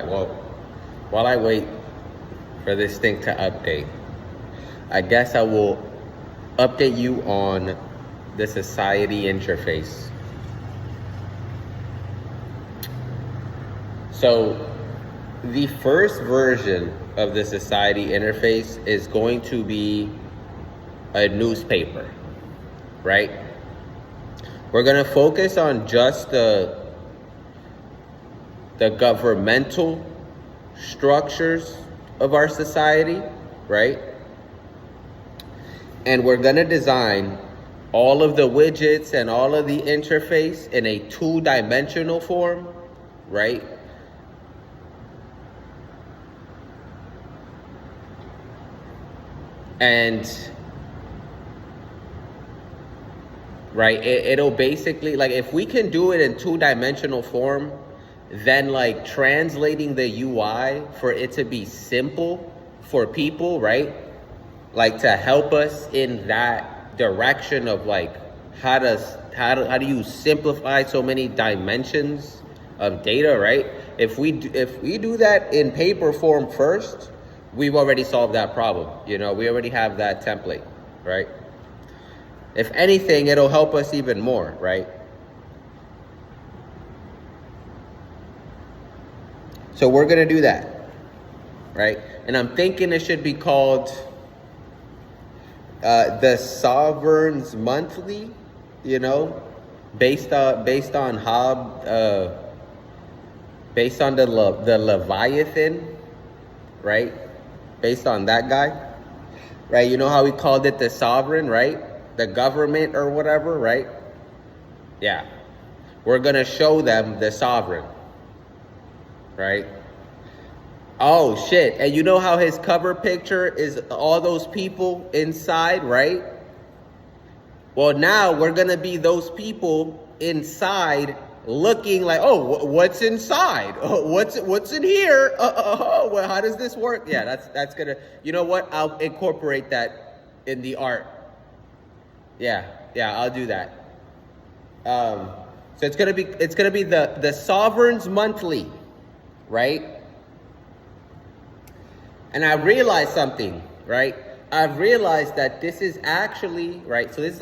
well, while I wait for this thing to update, I guess I will update you on the society interface. So the first version of the society interface is going to be a newspaper, right? We're going to focus on just the governmental structures of our society, right? And we're going to design all of the widgets and all of the interface in a two-dimensional form, right? And right, it'll basically, like, if we can do it in two-dimensional form, then like translating the UI for it to be simple for people, right? Like to help us in that direction of like how do you simplify so many dimensions of data, right? If we do that in paper form first, we've already solved that problem. You know, we already have that template, right? If anything, it'll help us even more, right? So we're going to do that, right? And I'm thinking it should be called the Sovereigns Monthly, you know, based on Hobbes, based on the Leviathan, right? Based on that guy, right? You know how we called it the sovereign, right? The government or whatever, right? Yeah. We're going to show them the sovereign. Right? Oh, shit. And you know how his cover picture is all those people inside, right? Well, now we're going to be those people inside looking like, oh, what's inside? What's in here? Well, how does this work? Yeah, that's going to, you know what? I'll incorporate that in the art. Yeah, I'll do that. So it's going to be the Sovereigns Monthly. Right? And I realized something, right? I've realized that this is actually, right? So this is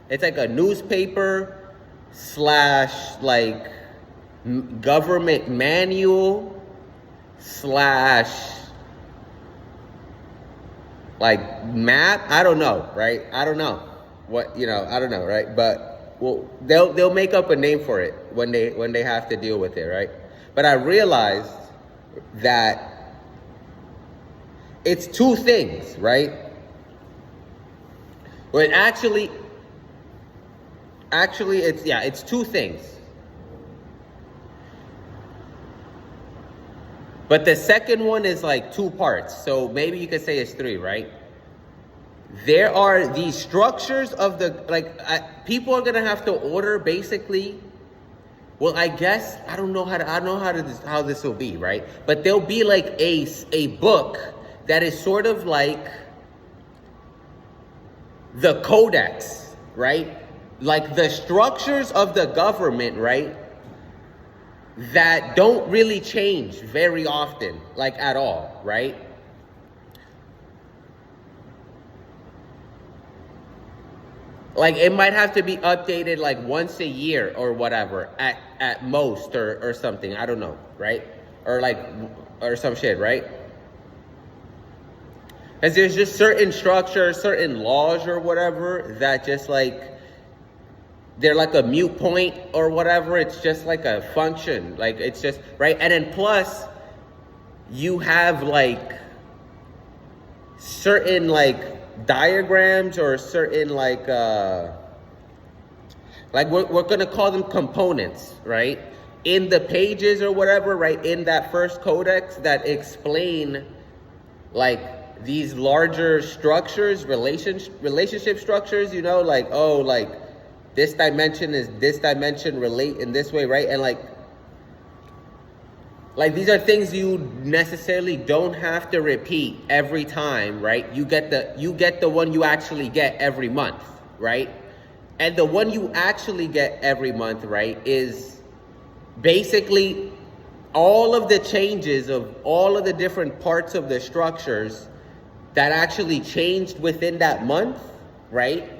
it's like a newspaper / like government manual / like map. I don't know, right? I don't know what, you know, I don't know, right? But well, they'll make up a name for it when they have to deal with it, right? But I realized that it's two things, right? Well, actually it's two things. But the second one is like two parts. So maybe you could say it's three, right? There are these structures of the, people are going to have to order basically. Well, I guess I don't know how this will be, right? But there'll be like a book that is sort of like the codex, right? Like the structures of the government, right? That don't really change very often, like at all, right? Like it might have to be updated like once a year or whatever at most or something. I don't know, right? Or some shit, right? Because there's just certain structures, certain laws or whatever that just like they're like a mute point or whatever. It's just like a function. Like it's just right. And then plus you have like certain like diagrams or certain like we're gonna call them components, right? In the pages or whatever, right? In that first codex that explain like these larger structures, relationship structures, you know, like, oh, like this dimension is this dimension relate in this way, right? And like these are things you necessarily don't have to repeat every time, right? You get the one you actually get every month, right? And the one you actually get every month, right, is basically all of the changes of all of the different parts of the structures that actually changed within that month, right?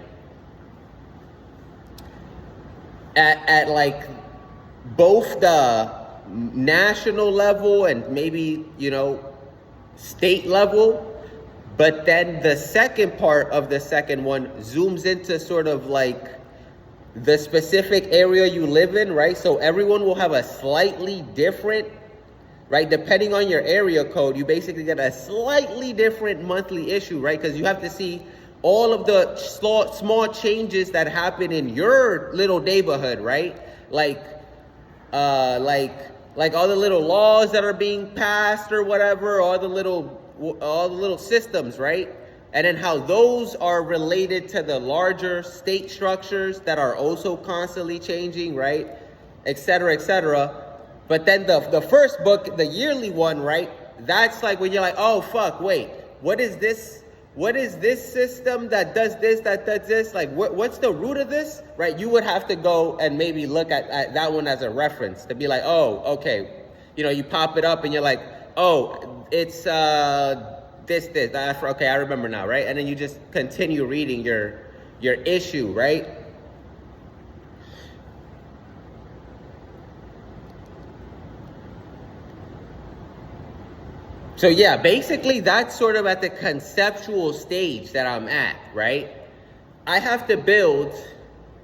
At like both the national level and maybe, state level. But then the second part of the second one zooms into sort of like the specific area you live in, right? So everyone will have a slightly different, right? Depending on your area code, you basically get a slightly different monthly issue, right? Because you have to see all of the small changes that happen in your little neighborhood, right? Like all the little laws that are being passed or whatever, all the little systems, right? And then how those are related to the larger state structures that are also constantly changing, right? Et cetera, et cetera. But then the first book, the yearly one, right? That's like when you're like, oh, fuck, wait, what is this? What is this system that does this, that does this? Like, what's the root of this, right? You would have to go and maybe look at that one as a reference to be like, oh, okay. You pop it up and you're like, oh, it's this. Okay, I remember now, right? And then you just continue reading your issue, right? So yeah, basically that's sort of at the conceptual stage that I'm at, right? I have to build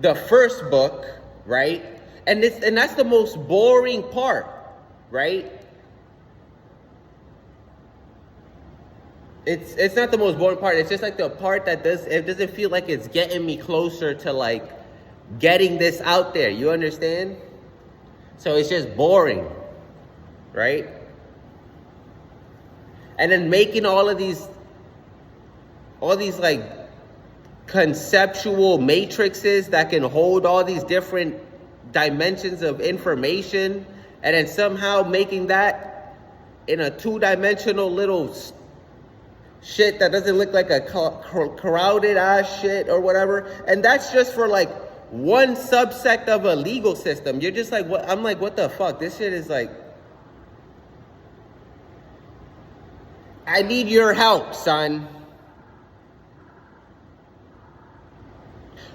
the first book, right? And that's the most boring part, right? It's not the most boring part. It's just like the part that doesn't feel like it's getting me closer to like getting this out there. You understand? So it's just boring, right? And then making all these like conceptual matrices that can hold all these different dimensions of information, and then somehow making that in a two-dimensional little shit that doesn't look like a crowded ass shit or whatever. And that's just for like one subsect of a legal system. You're just like, what? I'm like, what the fuck? This shit is like, I need your help, son.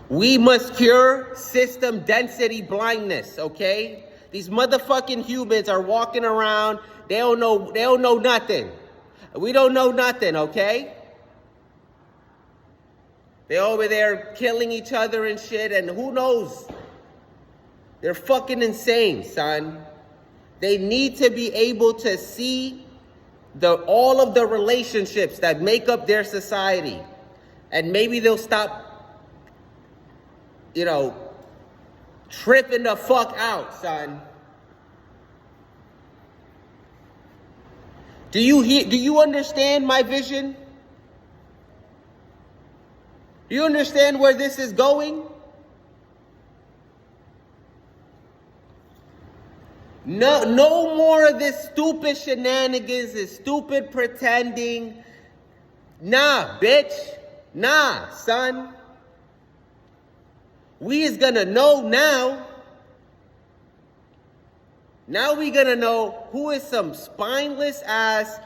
We must cure system density blindness, okay? These motherfucking humans are walking around, they don't know nothing. We don't know nothing, okay? They're over there killing each other and shit, and who knows? They're fucking insane, son. They need to be able to see all of the relationships that make up their society. And maybe they'll stop, tripping the fuck out, son. Do you understand my vision? Do you understand where this is going? No more of this stupid shenanigans, this stupid pretending. Nah, bitch. Nah, son. We is gonna know now. Now we gonna know who is some spineless ass.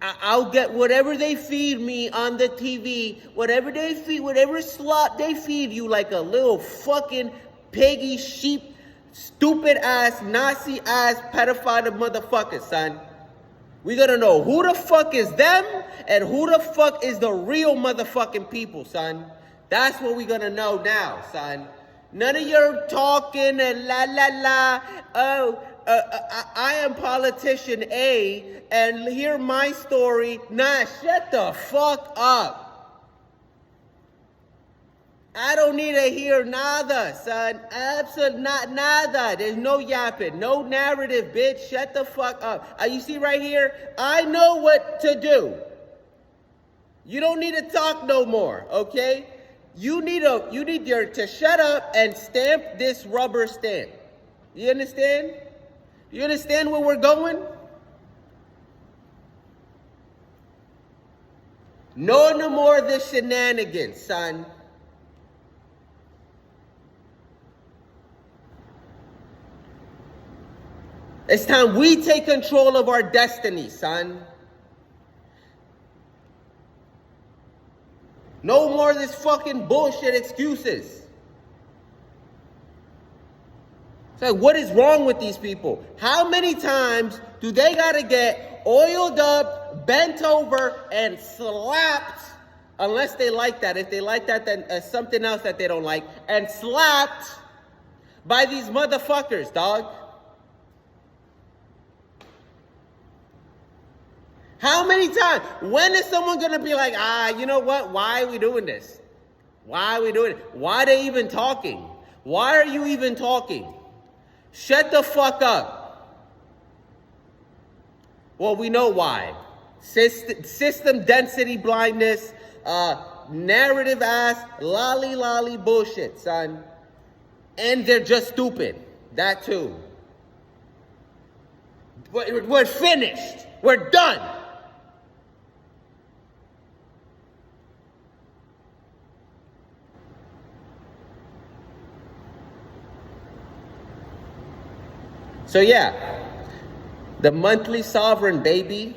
I'll get whatever they feed me on the TV, whatever slot they feed you, like a little fucking piggy sheep, stupid ass, Nazi ass, pedophile motherfucker, son. We gotta know who the fuck is them and who the fuck is the real motherfucking people, son. That's what we gonna know now, son. None of your talking and la la la. Oh, I am politician A, and hear my story. Nah, shut the fuck up. I don't need to hear nada, son. Absolutely not nada. There's no yapping, no narrative, bitch. Shut the fuck up. You see right here? I know what to do. You don't need to talk no more, okay? You need to shut up and stamp this rubber stamp. You understand? You understand where we're going? No more of this shenanigans, son. It's time we take control of our destiny, son. No more of this fucking bullshit excuses. It's like, what is wrong with these people? How many times do they gotta get oiled up, bent over, and slapped? Unless they like that. If they like that, then something else that they don't like. And slapped by these motherfuckers, dog. How many times? When is someone gonna be like, you know what? Why are we doing this? Why are we doing it? Why are they even talking? Why are you even talking? Shut the fuck up. Well, we know why. System density blindness, narrative ass, lolly bullshit, son. And they're just stupid. That too. We're finished. We're done. So yeah, the monthly sovereign, baby,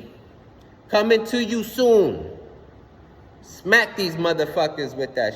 coming to you soon. Smack these motherfuckers with that shit.